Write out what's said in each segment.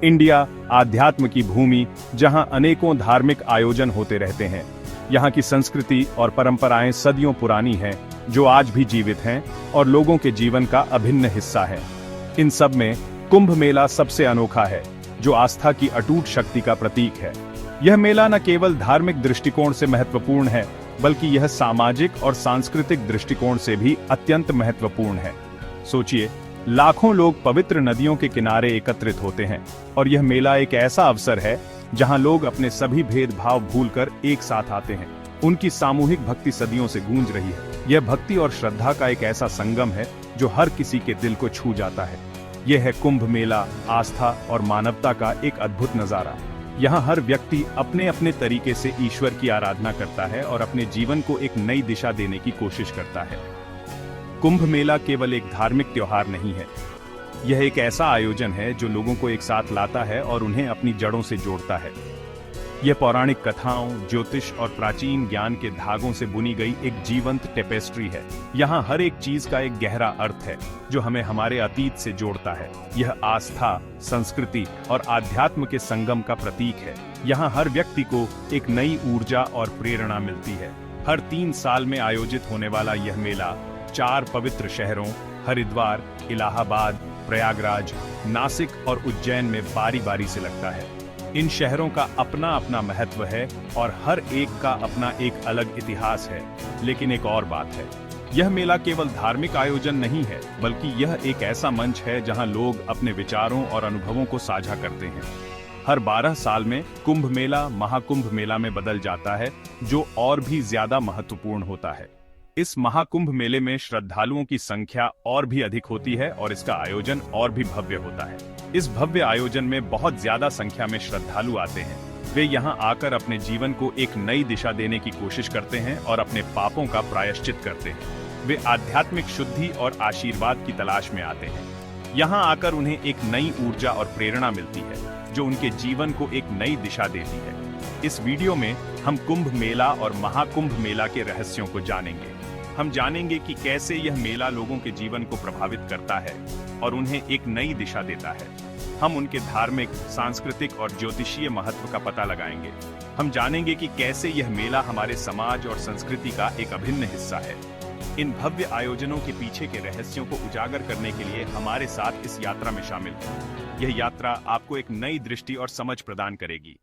India आध्यात्म की भूमि, जहां अनेकों धार्मिक आयोजन होते रहते हैं। यहाँ की संस्कृति और परंपराएं सदियों पुरानी हैं, जो आज भी जीवित हैं और लोगों के जीवन का अभिन्न हिस्सा है। इन सब में कुंभ मेला सबसे अनोखा है, जो आस्था की अटूट शक्ति का प्रतीक है। यह मेला न केवल धार्मिक दृष्टिकोण से महत्वपूर्ण है, बल्कि यह सामाजिक और सांस्कृतिक दृष्टिकोण से भी अत्यंत महत्वपूर्ण है। सोचिए, लाखों लोग पवित्र नदियों के किनारे एकत्रित होते हैं और यह मेला एक ऐसा अवसर है जहां लोग अपने सभी भेदभाव भूलकर एक साथ आते हैं। उनकी सामूहिक भक्ति सदियों से गूंज रही है। यह भक्ति और श्रद्धा का एक ऐसा संगम है जो हर किसी के दिल को छू जाता है। यह है कुंभ मेला, आस्था और मानवता का एक अद्भुत नजारा। यहाँ हर व्यक्ति अपने अपने तरीके से ईश्वर की आराधना करता है और अपने जीवन को एक नई दिशा देने की कोशिश करता है। कुंभ मेला केवल एक धार्मिक त्योहार नहीं है, यह एक ऐसा आयोजन है जो लोगों को एक साथ लाता है और उन्हें अपनी जड़ों से जोड़ता है। यह पौराणिक कथाओं, ज्योतिष और प्राचीन ज्ञान के धागों से बुनी गई एक जीवंत टेपेस्ट्री है। यहाँ हर एक चीज का एक गहरा अर्थ है जो हमें हमारे अतीत से जोड़ता है। यह आस्था, संस्कृति और आध्यात्म के संगम का प्रतीक है। यहाँ हर व्यक्ति को एक नई ऊर्जा और प्रेरणा मिलती है। हर 3 साल में आयोजित होने वाला यह मेला 4 पवित्र शहरों हरिद्वार, इलाहाबाद, प्रयागराज, नासिक और उज्जैन में बारी-बारी से लगता है। इन शहरों का अपना अपना महत्व है और हर एक का अपना एक अलग इतिहास है। लेकिन एक और बात है, यह मेला केवल धार्मिक आयोजन नहीं है, बल्कि यह एक ऐसा मंच है जहां लोग अपने विचारों और अनुभवों को साझा करते हैं। हर 12 साल में कुंभ मेला महाकुंभ मेला में बदल जाता है, जो और भी ज्यादा महत्वपूर्ण होता है। इस महाकुंभ मेले में श्रद्धालुओं की संख्या और भी अधिक होती है और इसका आयोजन और भी भव्य होता है। इस भव्य आयोजन में बहुत ज्यादा संख्या में श्रद्धालु आते हैं। वे यहाँ आकर अपने जीवन को एक नई दिशा देने की कोशिश करते हैं और अपने पापों का प्रायश्चित करते हैं। वे आध्यात्मिक शुद्धि और आशीर्वाद की तलाश में आते हैं। यहाँ आकर उन्हें एक नई ऊर्जा और प्रेरणा मिलती है, जो उनके जीवन को एक नई दिशा देती है। इस वीडियो में हम कुंभ मेला और महाकुंभ मेला के रहस्यों को जानेंगे। हम जानेंगे कि कैसे यह मेला लोगों के जीवन को प्रभावित करता है और उन्हें एक नई दिशा देता है। हम उनके धार्मिक, सांस्कृतिक और ज्योतिषीय महत्व का पता लगाएंगे। हम जानेंगे कि कैसे यह मेला हमारे समाज और संस्कृति का एक अभिन्न हिस्सा है। इन भव्य आयोजनों के पीछे के रहस्यों को उजागर करने के लिए हमारे साथ इस यात्रा में शामिल हैं। यह यात्रा आपको एक नई दृष्टि और समझ प्रदान करेगी।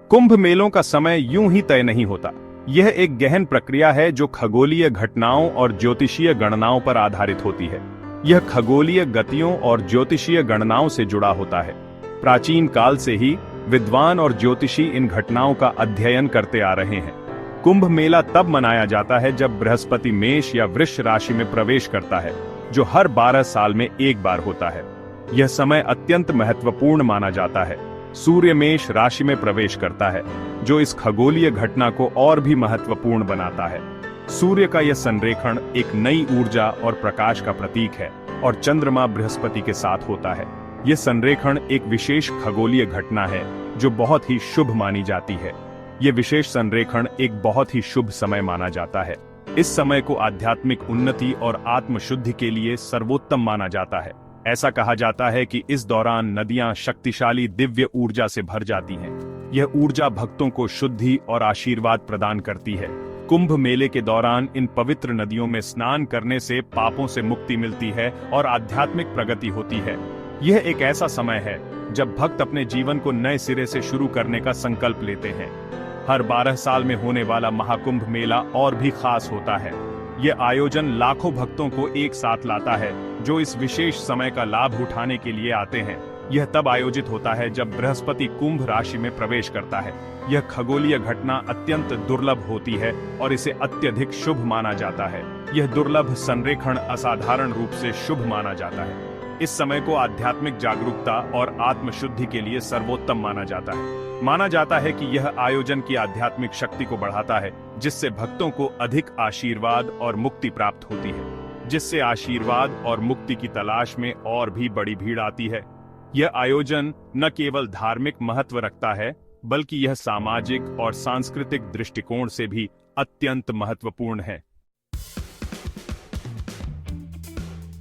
कुंभ मेलों का समय यूं ही तय नहीं होता। यह एक गहन प्रक्रिया है जो खगोलीय घटनाओं और ज्योतिषीय गणनाओं पर आधारित होती है। यह खगोलीय गतियों और ज्योतिषीय गणनाओं से जुड़ा होता है। प्राचीन काल से ही विद्वान और ज्योतिषी इन घटनाओं का अध्ययन करते आ रहे हैं। कुंभ मेला तब मनाया जाता है जब बृहस्पति मेष या वृष राशि में प्रवेश करता है, जो हर 12 साल में एक बार होता है। यह समय अत्यंत महत्वपूर्ण माना जाता है। सूर्य मेष राशि में प्रवेश करता है, जो इस खगोलीय घटना को और भी महत्वपूर्ण बनाता है। सूर्य का यह संरेखण एक नई ऊर्जा और प्रकाश का प्रतीक है और चंद्रमा बृहस्पति के साथ होता है। यह संरेखण एक विशेष खगोलीय घटना है जो बहुत ही शुभ मानी जाती है। यह विशेष संरेखण एक बहुत ही शुभ समय माना जाता है। इस समय को आध्यात्मिक उन्नति और आत्मशुद्धि के लिए सर्वोत्तम माना जाता है। ऐसा कहा जाता है कि इस दौरान नदियां शक्तिशाली दिव्य ऊर्जा से भर जाती हैं। यह ऊर्जा भक्तों को शुद्धि और आशीर्वाद प्रदान करती है। कुंभ मेले के दौरान इन पवित्र नदियों में स्नान करने से पापों से मुक्ति मिलती है और आध्यात्मिक प्रगति होती है। यह एक ऐसा समय है जब भक्त अपने जीवन को नए सिरे से शुरू करने का संकल्प लेते हैं। हर 12 साल में होने वाला महाकुंभ मेला और भी खास होता है। यह आयोजन लाखों भक्तों को एक साथ लाता है, जो इस विशेष समय का लाभ उठाने के लिए आते हैं। यह तब आयोजित होता है जब बृहस्पति कुंभ राशि में प्रवेश करता है। यह खगोलीय घटना अत्यंत दुर्लभ होती है और इसे अत्यधिक शुभ माना जाता है। यह दुर्लभ संरेखण असाधारण रूप से शुभ माना जाता है। इस समय को आध्यात्मिक जागरूकता और आत्मशुद्धि के लिए सर्वोत्तम माना जाता है। माना जाता है कि यह आयोजन की आध्यात्मिक शक्ति को बढ़ाता है, जिससे भक्तों को अधिक आशीर्वाद और मुक्ति प्राप्त होती है। जिससे आशीर्वाद और मुक्ति की तलाश में और भी बड़ी भीड़ आती है। यह आयोजन न केवल धार्मिक महत्व रखता है, बल्कि यह सामाजिक और सांस्कृतिक दृष्टिकोण से भी अत्यंत महत्वपूर्ण है।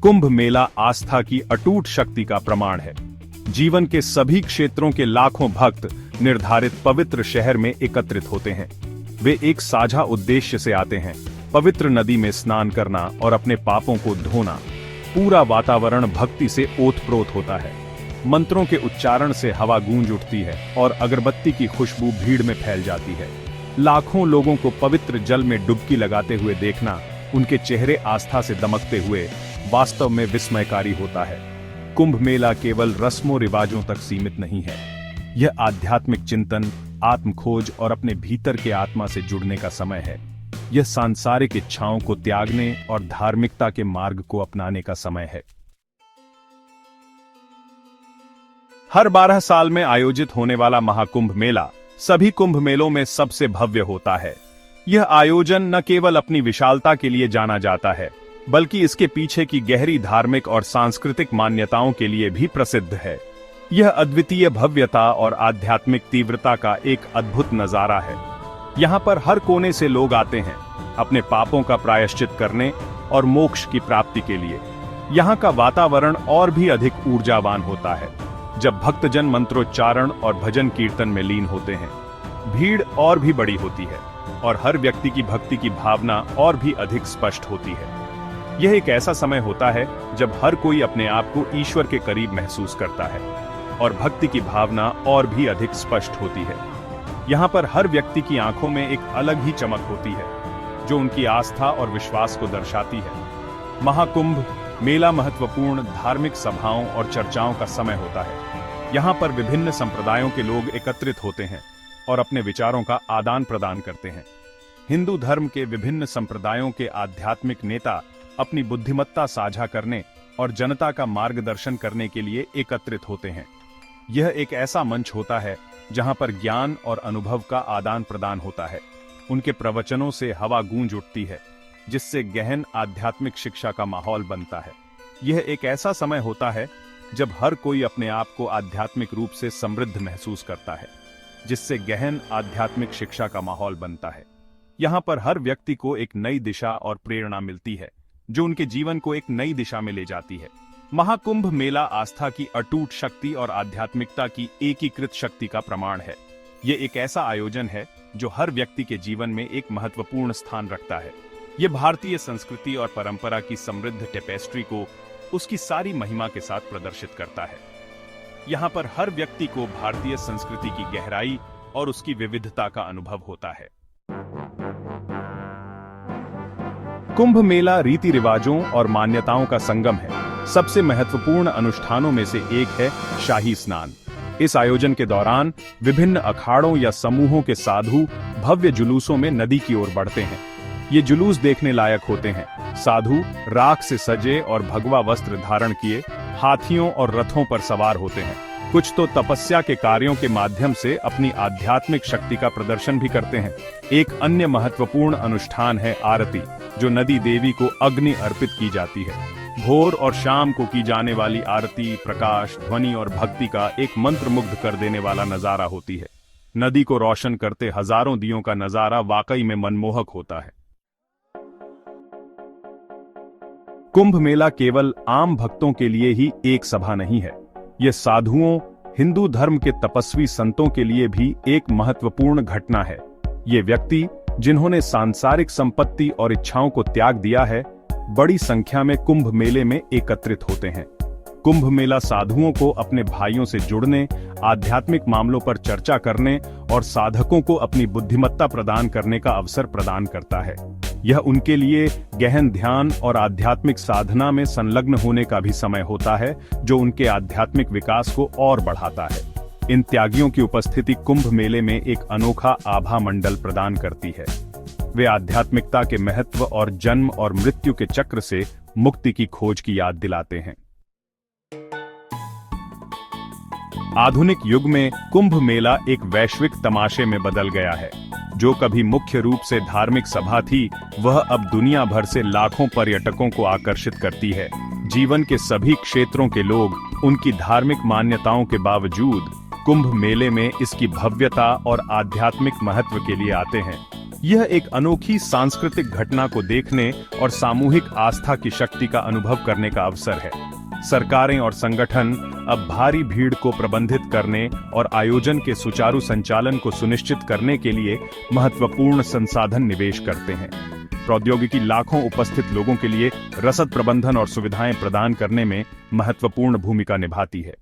कुंभ मेला आस्था की अटूट शक्ति का प्रमाण है। जीवन के सभी क्षेत्रों के लाखों भक्त निर्धारित पवित्र शहर में एकत्रित होते हैं। वे एक साझा उद्देश्य से आते हैं, पवित्र नदी में स्नान करना और अपने पापों को धोना। पूरा वातावरण भक्ति से ओतप्रोत होता है। मंत्रों के उच्चारण से हवा गूंज उठती है और अगरबत्ती की खुशबू भीड़ में फैल जाती है। लाखों लोगों को पवित्र जल में डुबकी लगाते हुए देखना, उनके चेहरे आस्था से दमकते हुए, वास्तव में विस्मयकारी होता है। कुंभ मेला केवल रस्मों रिवाजों तक सीमित नहीं है। यह आध्यात्मिक चिंतन, आत्मखोज और अपने भीतर के आत्मा से जुड़ने का समय है। यह सांसारिक इच्छाओं को त्यागने और धार्मिकता के मार्ग को अपनाने का समय है। हर 12 साल में आयोजित होने वाला महाकुंभ मेला सभी कुंभ मेलों में सबसे भव्य होता है। यह आयोजन न केवल अपनी विशालता के लिए जाना जाता है, बल्कि इसके पीछे की गहरी धार्मिक और सांस्कृतिक मान्यताओं के लिए भी प्रसिद्ध है। यह अद्वितीय भव्यता और आध्यात्मिक तीव्रता का एक अद्भुत नजारा है। यहाँ पर हर कोने से लोग आते हैं, अपने पापों का प्रायश्चित करने और मोक्ष की प्राप्ति के लिए। यहाँ का वातावरण और भी अधिक ऊर्जावान होता है जब भक्तजन मंत्रोच्चारण और भजन कीर्तन में लीन होते हैं। भीड़ और भी बड़ी होती है और हर व्यक्ति की भक्ति की भावना और भी अधिक स्पष्ट होती है। यह एक ऐसा समय होता है जब हर कोई अपने आप को ईश्वर के करीब महसूस करता है और भक्ति की भावना और भी अधिक स्पष्ट होती है। यहाँ पर हर व्यक्ति की आंखों में एक अलग ही चमक होती है, जो उनकी आस्था और विश्वास को दर्शाती है। महाकुंभ मेला महत्वपूर्ण धार्मिक सभाओं और चर्चाओं का समय होता है। यहाँ पर विभिन्न संप्रदायों के लोग एकत्रित होते हैं और अपने विचारों का आदान प्रदान करते हैं। हिंदू धर्म के विभिन्न संप्रदायों के आध्यात्मिक नेता अपनी बुद्धिमत्ता साझा करने और जनता का मार्गदर्शन करने के लिए एकत्रित होते हैं। यह एक ऐसा मंच होता है जहां पर ज्ञान और अनुभव का आदान प्रदान होता है। उनके प्रवचनों से हवा गूंज उठती है, जिससे गहन आध्यात्मिक शिक्षा का माहौल बनता है। यह एक ऐसा समय होता है जब हर कोई अपने आप को आध्यात्मिक रूप से समृद्ध महसूस करता है, जिससे गहन आध्यात्मिक शिक्षा का माहौल बनता है। यहाँ पर हर व्यक्ति को एक नई दिशा और प्रेरणा मिलती है, जो उनके जीवन को एक नई दिशा में ले जाती है। महाकुंभ मेला आस्था की अटूट शक्ति और आध्यात्मिकता की एकीकृत शक्ति का प्रमाण है। ये एक ऐसा आयोजन है जो हर व्यक्ति के जीवन में एक महत्वपूर्ण स्थान रखता है। ये भारतीय संस्कृति और परंपरा की समृद्ध टेपेस्ट्री को उसकी सारी महिमा के साथ प्रदर्शित करता है। यहाँ पर हर व्यक्ति को भारतीय संस्कृति की गहराई और उसकी विविधता का अनुभव होता है। कुंभ मेला रीति रिवाजों और मान्यताओं का संगम है। सबसे महत्वपूर्ण अनुष्ठानों में से एक है शाही स्नान। इस आयोजन के दौरान विभिन्न अखाड़ों या समूहों के साधु भव्य जुलूसों में नदी की ओर बढ़ते हैं। ये जुलूस देखने लायक होते हैं। साधु राख से सजे और भगवा वस्त्र धारण किए हाथियों और रथों पर सवार होते हैं। कुछ तो तपस्या के कार्यों के माध्यम से अपनी आध्यात्मिक शक्ति का प्रदर्शन भी करते हैं। एक अन्य महत्वपूर्ण अनुष्ठान है आरती, जो नदी देवी को अग्नि अर्पित की जाती है। भोर और शाम को की जाने वाली आरती प्रकाश, ध्वनि और भक्ति का एक मंत्रमुग्ध कर देने वाला नजारा होती है। नदी को रोशन करते हजारों दियों का नजारा वाकई में मनमोहक होता है। कुंभ मेला केवल आम भक्तों के लिए ही एक सभा नहीं है। यह साधुओं, हिंदू धर्म के तपस्वी संतों के लिए भी एक महत्वपूर्ण घटना है। ये व्यक्ति जिन्होंने सांसारिक संपत्ति और इच्छाओं को त्याग दिया है, बड़ी संख्या में कुंभ मेले में एकत्रित होते हैं। कुंभ मेला साधुओं को अपने भाइयों से जुड़ने, आध्यात्मिक मामलों पर चर्चा करने और साधकों को अपनी बुद्धिमत्ता प्रदान करने का अवसर प्रदान करता है। यह उनके लिए गहन ध्यान और आध्यात्मिक साधना में संलग्न होने का भी समय होता है, जो उनके आध्यात्मिक विकास को और बढ़ाता है। इन त्यागियों की उपस्थिति कुंभ मेले में एक अनोखा आभा मंडल प्रदान करती है। वे आध्यात्मिकता के महत्व और जन्म और मृत्यु के चक्र से मुक्ति की खोज की याद दिलाते हैं। आधुनिक युग में कुंभ मेला एक वैश्विक तमाशे में बदल गया है। जो कभी मुख्य रूप से धार्मिक सभा थी, वह अब दुनिया भर से लाखों पर्यटकों को आकर्षित करती है। जीवन के सभी क्षेत्रों के लोग उनकी धार्मिक मान्यताओं के बावजूद कुंभ मेले में इसकी भव्यता और आध्यात्मिक महत्व के लिए आते हैं। यह एक अनोखी सांस्कृतिक घटना को देखने और सामूहिक आस्था की शक्ति का अनुभव करने का अवसर है। सरकारें और संगठन अब भारी भीड़ को प्रबंधित करने और आयोजन के सुचारू संचालन को सुनिश्चित करने के लिए महत्वपूर्ण संसाधन निवेश करते हैं। प्रौद्योगिकी लाखों उपस्थित लोगों के लिए रसद प्रबंधन और सुविधाएं प्रदान करने में महत्वपूर्ण भूमिका निभाती है।